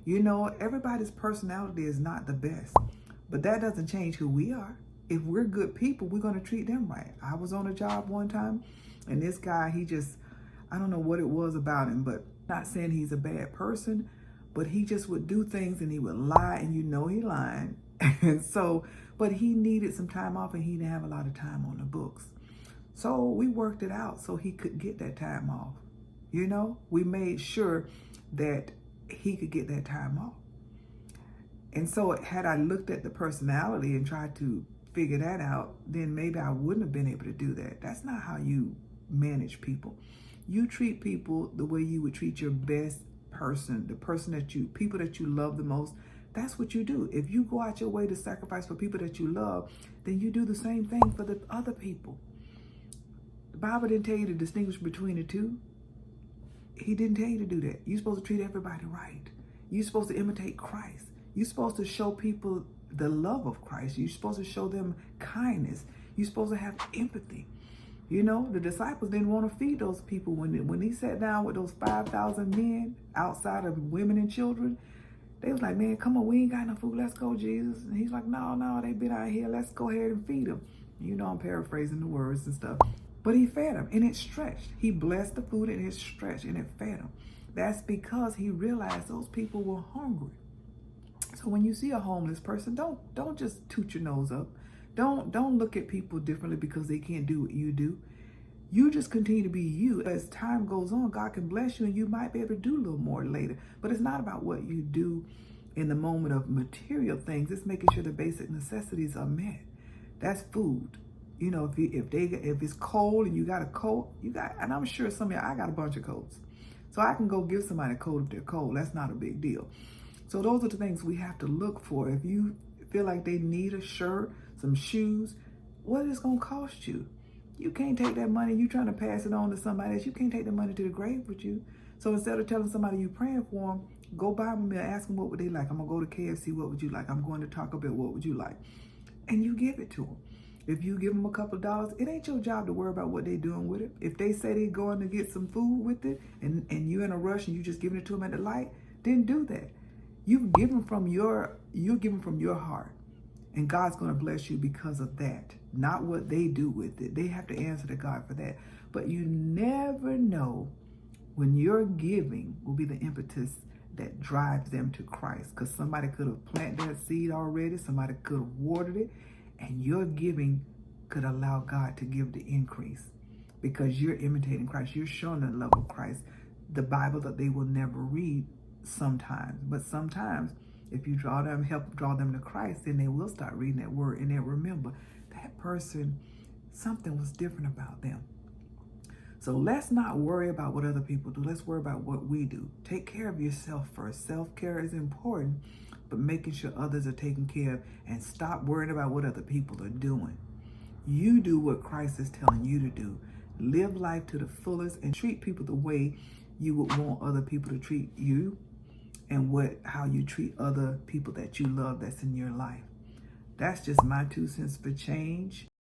You know, everybody's personality is not the best, but that doesn't change who we are. If we're good people, we're going to treat them right. I was on a job one time, and this guy, I don't know what it was about him, but not saying he's a bad person, but he just would do things and he would lie, and you know he lying. And so, but he needed some time off, and he didn't have a lot of time on the books. So we worked it out so he could get that time off. You know, we made sure that he could get that time off. And so had I looked at the personality and tried to figure that out, then maybe I wouldn't have been able to do that. That's not how you manage people. You treat people the way you would treat your best person, the person people that you love the most. That's what you do. If you go out your way to sacrifice for people that you love, then you do the same thing for the other people. The Bible didn't tell you to distinguish between the two. He didn't tell you to do that. You're supposed to treat everybody right. You're supposed to imitate Christ. You're supposed to show people the love of Christ. You're supposed to show them kindness. You're supposed to have empathy. You know, the disciples didn't want to feed those people when he sat down with those 5,000 men outside of women and children. They was like, man, come on, we ain't got no food. Let's go, Jesus. And he's like, no, they been out here. Let's go ahead and feed them. You know, I'm paraphrasing the words and stuff. But he fed them, and it stretched. He blessed the food, and it stretched, and it fed them. That's because he realized those people were hungry. So when you see a homeless person, don't just toot your nose up. Don't look at people differently because they can't do what you do. You just continue to be you. As time goes on, God can bless you, and you might be able to do a little more later. But it's not about what you do in the moment of material things. It's making sure the basic necessities are met. That's food. You know, if it's cold and you got a coat, and I'm sure some of y'all, I got a bunch of coats. So I can go give somebody a coat if they're cold. That's not a big deal. So those are the things we have to look for. If you feel like they need a shirt, some shoes, what is it going to cost you? You can't take that money. You trying to pass it on to somebody else. You can't take the money to the grave with you. So instead of telling somebody you praying for them, go buy them a meal. Ask them what would they like. I'm going to go to KFC. What would you like? I'm going to Taco Bell. What would you like? And you give it to them. If you give them a couple of dollars, it ain't your job to worry about what they're doing with it. If they say they're going to get some food with it and you're in a rush and you just giving it to them at the light, then do that. You're giving from your heart. And God's going to bless you because of that, not what they do with it. They have to answer to God for that. But you never know when your giving will be the impetus that drives them to Christ. Because somebody could have planted that seed already. Somebody could have watered it. And your giving could allow God to give the increase because you're imitating Christ. You're showing the love of Christ. The Bible that they will never read sometimes. But sometimes if you help draw them to Christ, then they will start reading that word and they'll remember that person, something was different about them. So let's not worry about what other people do. Let's worry about what we do. Take care of yourself first. Self-care is important, but making sure others are taken care of and stop worrying about what other people are doing. You do what Christ is telling you to do. Live life to the fullest and treat people the way you would want other people to treat you and how you treat other people that you love that's in your life. That's just my 2 cents for change.